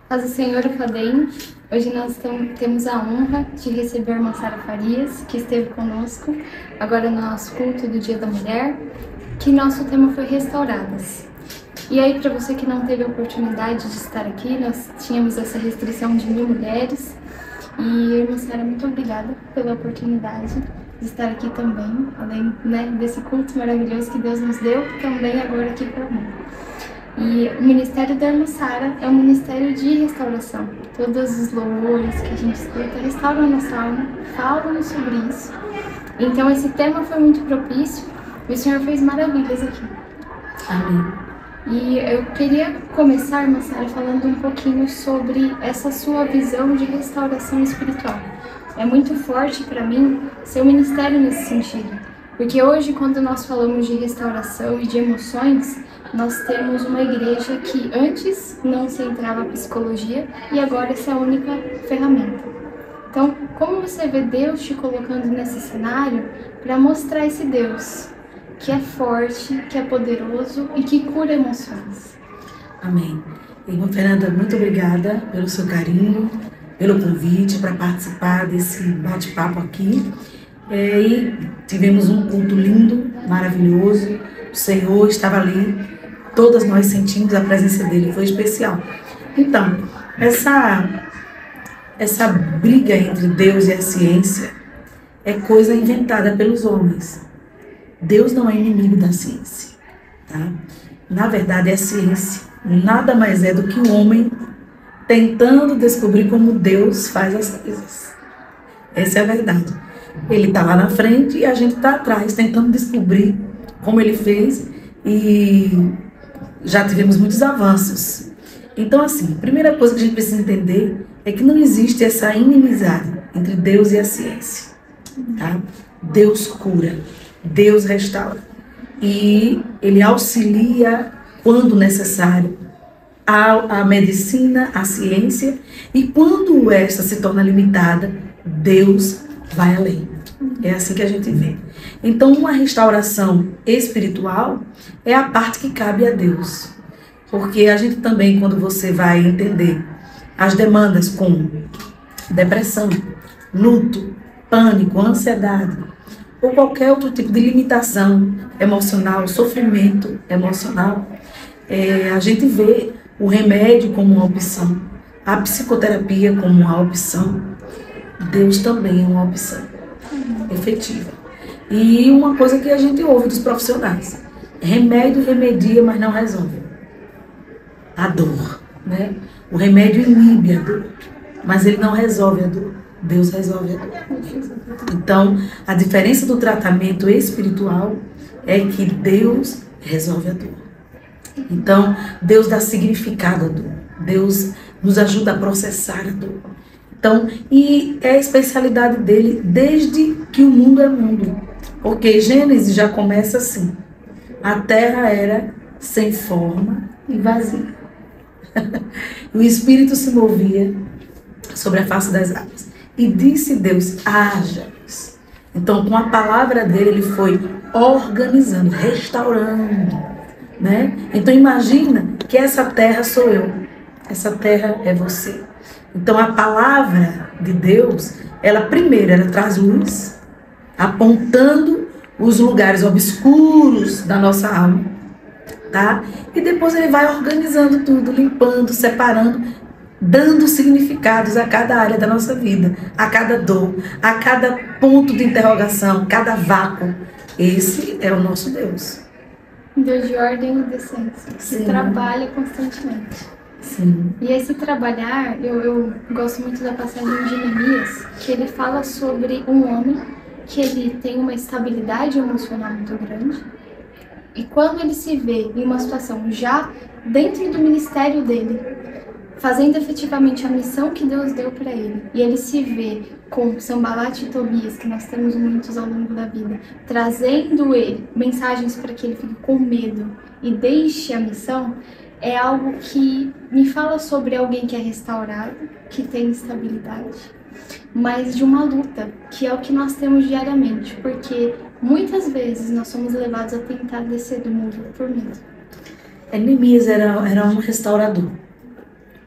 Paz do Senhor, Fadem. Hoje nós temos a honra de receber a irmã Sara Farias, que esteve conosco agora no nosso culto do Dia da Mulher, que nosso tema foi Restauradas. E aí, para você que não teve a oportunidade de estar aqui, nós tínhamos essa restrição de 1000 mulheres. E irmã Sara, muito obrigada pela oportunidade de estar aqui também, além desse culto maravilhoso que Deus nos deu, também agora aqui para mim. E o Ministério da Irmã Sara é um ministério de restauração. Todos os louvores que a gente escuta restauram a nossa alma, falam sobre isso. Então esse tema foi muito propício e o Senhor fez maravilhas aqui. Amém. E eu queria começar, irmã Sara, falando um pouquinho sobre essa sua visão de restauração espiritual. É muito forte para mim seu ministério nesse sentido. Porque hoje, quando nós falamos de restauração e de emoções, nós temos uma igreja que antes não se entrava a psicologia e agora essa é a única ferramenta. Então, como você vê Deus te colocando nesse cenário para mostrar esse Deus que é forte, que é poderoso e que cura emoções? Amém. Irmã Fernanda, muito obrigada pelo seu carinho, pelo convite para participar desse bate-papo aqui. E tivemos um culto lindo, maravilhoso. O Senhor estava ali, todas nós sentimos a presença dele, foi especial. Então, essa briga entre Deus e a ciência é coisa inventada pelos homens. Deus não é inimigo da ciência, tá? Na verdade, a ciência nada mais é do que o homem tentando descobrir como Deus faz as coisas. Essa é a verdade. Ele está lá na frente e a gente está atrás, tentando descobrir como ele fez, e já tivemos muitos avanços. Então, assim, a primeira coisa que a gente precisa entender é que não existe essa inimizade entre Deus e a ciência, tá? Deus cura, Deus restaura e Ele auxilia quando necessário a medicina, a ciência, e quando esta se torna limitada, Deus vai além. É assim que a gente vê. Então, uma restauração espiritual é a parte que cabe a Deus. Porque a gente também, quando você vai entender as demandas como depressão, luto, pânico, ansiedade, ou qualquer outro tipo de limitação emocional, sofrimento emocional, a gente vê o remédio como uma opção, a psicoterapia como uma opção. Deus também é uma opção efetiva. E uma coisa que a gente ouve dos profissionais: remédio remedia, mas não resolve a dor, né? O remédio inibe a dor, mas ele não resolve a dor. Deus resolve a dor. Então, a diferença do tratamento espiritual é que Deus resolve a dor. Então, Deus dá significado à dor. Deus nos ajuda a processar a dor. Então, e é a especialidade dele desde que o mundo é mundo. Porque Gênesis já começa assim: a terra era sem forma e vazia. O Espírito se movia sobre a face das águas. E disse Deus: haja luz. Então, com a palavra dele, ele foi organizando, restaurando, né? Então, imagina que essa terra sou eu. Essa terra é você. Então, a palavra de Deus, ela primeiro, ela traz luz, apontando os lugares obscuros da nossa alma, tá? E depois ele vai organizando tudo, limpando, separando, dando significados a cada área da nossa vida, a cada dor, a cada ponto de interrogação, cada vácuo. Esse é o nosso Deus. Deus de ordem e decência, que Sim. Trabalha constantemente. Sim. E esse trabalhar, eu gosto muito da passagem de Neemias, que ele fala sobre um homem que ele tem uma estabilidade emocional muito grande, e quando ele se vê em uma situação já dentro do ministério dele, fazendo efetivamente a missão que Deus deu para ele, e ele se vê com Sanbalat e Tobias, que nós temos muitos ao longo da vida, trazendo ele mensagens para que ele fique com medo e deixe a missão, é algo que me fala sobre alguém que é restaurado, que tem estabilidade, mas de uma luta, que é o que nós temos diariamente, porque muitas vezes nós somos levados a tentar descer do muro por medo. Neemias era um restaurador,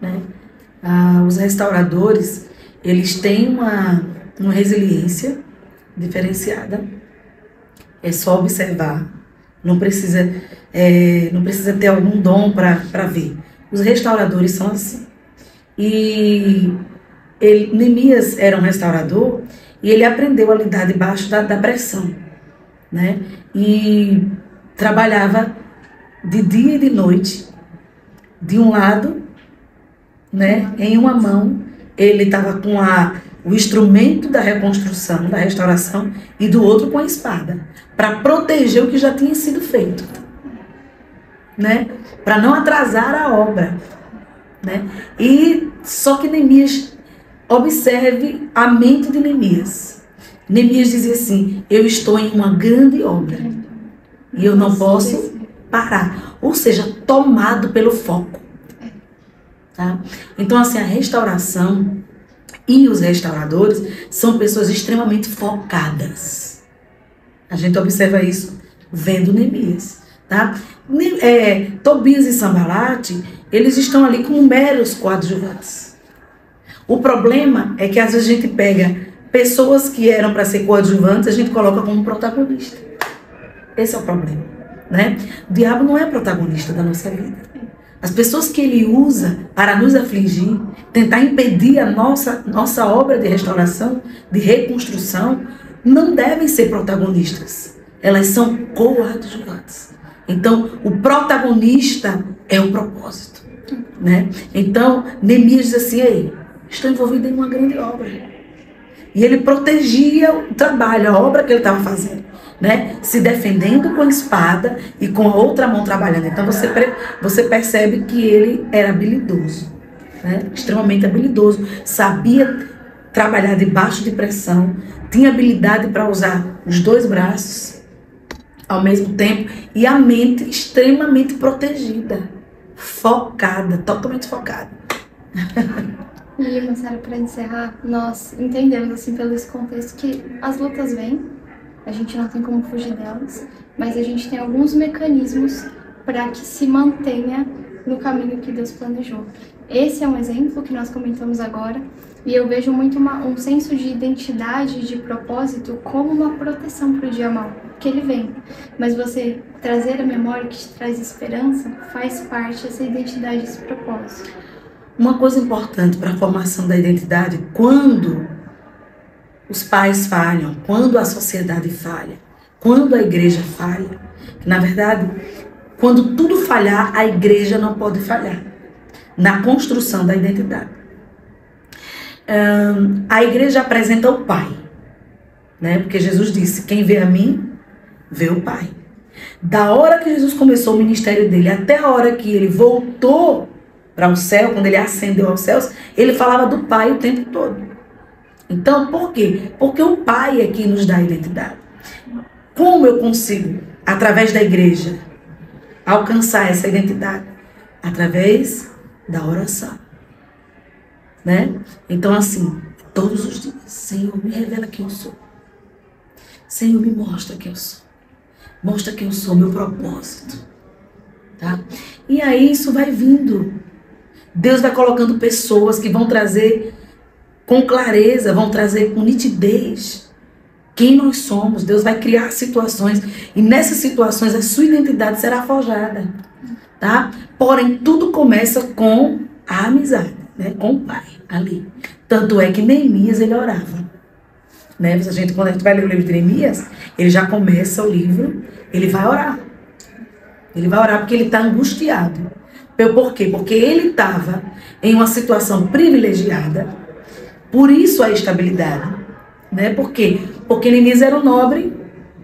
né? Os restauradores, eles têm uma resiliência diferenciada. É só observar. Não precisa ter algum dom para ver. Os restauradores são assim. E Neemias era um restaurador e ele aprendeu a lidar debaixo da pressão, né? E trabalhava de dia e de noite. De um lado, né, em uma mão, ele estava com o instrumento da reconstrução, da restauração, e do outro com a espada, para proteger o que já tinha sido feito, né? Para não atrasar a obra, né? E só que Neemias, observe a mente de Neemias. Neemias dizia assim: eu estou em uma grande obra e eu não posso parar, ou seja, tomado pelo foco, tá? Então assim, a restauração e os restauradores são pessoas extremamente focadas. A gente observa isso vendo Neemias, tá? Tobias e Sambalate, eles estão ali como meros coadjuvantes. O problema é que às vezes a gente pega pessoas que eram para ser coadjuvantes, a gente coloca como protagonista. Esse é o problema, né? O diabo não é protagonista da nossa vida. As pessoas que ele usa para nos afligir, tentar impedir a nossa obra de restauração, de reconstrução, não devem ser protagonistas. Elas são coadjuvantes. Então, o protagonista é o propósito, né? Então, Neemias diz assim: ei, estou envolvido em uma grande obra. E ele protegia o trabalho, a obra que ele estava fazendo, né? Se defendendo com a espada e com a outra mão trabalhando. Então você percebe que ele era habilidoso, né? Extremamente habilidoso, sabia trabalhar debaixo de pressão, tinha habilidade para usar os dois braços ao mesmo tempo e a mente extremamente protegida, focada, totalmente focada. E, Marcela, para encerrar, nós entendemos, assim, pelo esse contexto, que as lutas vêm, a gente não tem como fugir delas, mas a gente tem alguns mecanismos para que se mantenha no caminho que Deus planejou. Esse é um exemplo que nós comentamos agora, e eu vejo muito um senso de identidade, de propósito, como uma proteção para o dia mau, que ele vem. Mas você trazer a memória que te traz esperança, faz parte dessa identidade, desse propósito. Uma coisa importante para a formação da identidade, quando os pais falham, quando a sociedade falha, quando a igreja falha, na verdade, quando tudo falhar, a igreja não pode falhar na construção da identidade. A igreja apresenta o Pai, né? Porque Jesus disse: quem vê a mim, vê o Pai. Da hora que Jesus começou o ministério dele até a hora que ele voltou para o céu, quando ele ascendeu aos céus, ele falava do Pai o tempo todo. Então, por quê? Porque o Pai é quem nos dá a identidade. Como eu consigo, através da igreja, alcançar essa identidade? Através da oração, né? Então, assim, todos os dias: Senhor, me revela quem eu sou. Senhor, me mostra quem eu sou. Mostra quem eu sou, meu propósito, tá? E aí isso vai vindo. Deus vai colocando pessoas que vão trazer com clareza, vão trazer com nitidez quem nós somos. Deus vai criar situações e nessas situações a sua identidade será forjada, tá? Porém, tudo começa com a amizade, né? Com o Pai ali. Tanto é que Neemias, ele orava, né? Quando a gente vai ler o livro de Neemias, ele já começa o livro, ele vai orar. Ele vai orar porque ele está angustiado. Por quê? Porque ele estava em uma situação privilegiada, por isso a estabilidade, né? Por quê? Porque Neemias era um nobre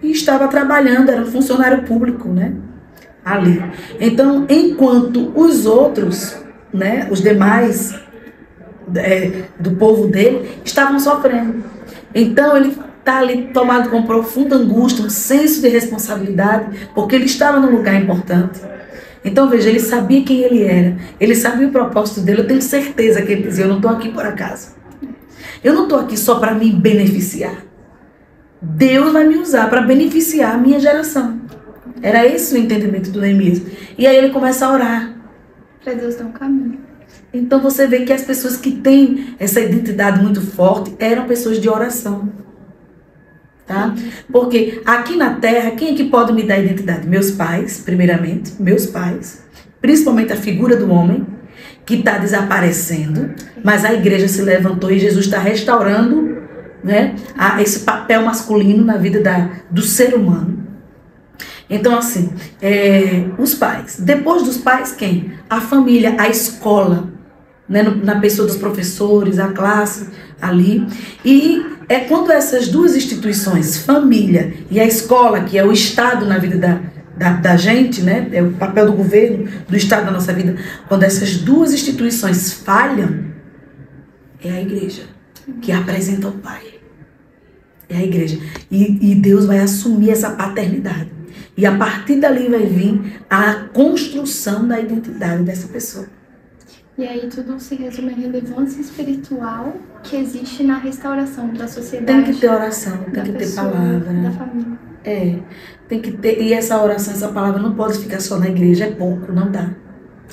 e estava trabalhando, era um funcionário público, né? Ali. Então, enquanto os outros, né, os demais do povo dele, estavam sofrendo. Então, ele está ali tomado com profunda angústia, um senso de responsabilidade, porque ele estava num lugar importante. Então, veja, ele sabia quem ele era, ele sabia o propósito dele. Eu tenho certeza que ele dizia: eu não estou aqui por acaso. Eu não estou aqui só para me beneficiar. Deus vai me usar para beneficiar a minha geração. Era esse o entendimento do Neemias. E aí ele começa a orar. Para Deus dar um caminho. Então você vê que as pessoas que têm essa identidade muito forte eram pessoas de oração. Tá? Porque aqui na Terra, quem é que pode me dar identidade? Meus pais, primeiramente, meus pais, principalmente a figura do homem, que está desaparecendo, mas a igreja se levantou e Jesus está restaurando, né, esse papel masculino na vida do ser humano. Então, assim, os pais. Depois dos pais, quem? A família, a escola, né, na pessoa dos professores, a classe ali. E é quando essas duas instituições, família e a escola, que é o Estado na vida da gente, né, é o papel do governo, do Estado na nossa vida, quando essas duas instituições falham, é a igreja que apresenta o Pai. É a igreja. E Deus vai assumir essa paternidade. E a partir dali vai vir a construção da identidade dessa pessoa. E aí tudo se resume à relevância espiritual que existe na restauração da sociedade. Tem que ter oração, tem que ter palavra. Da família. Tem que ter. E essa oração, essa palavra não pode ficar só na igreja, é pouco, não dá.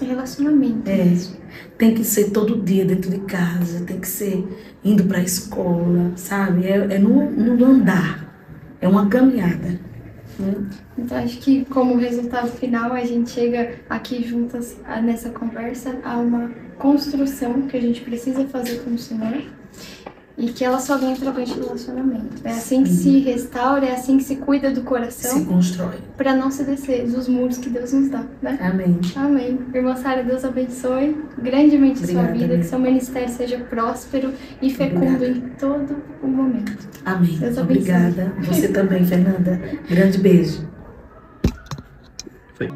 É relacionamento. Tem que ser todo dia dentro de casa, tem que ser indo para a escola, sabe? É no andar, é uma caminhada. Então acho que como resultado final a gente chega aqui juntas nessa conversa a uma construção que a gente precisa fazer com o Senhor e que ela só vem através de relacionamento. É assim que se restaura, é assim que se cuida do coração. Se constrói. Para não se descer dos muros que Deus nos dá, né? Amém. Amém. Irmã Sara, Deus abençoe grandemente a sua vida, amiga. que seu ministério seja próspero e fecundo em todo o momento. Amém. Deus abençoe. Obrigada. Você também, Fernanda. Grande beijo. Foi.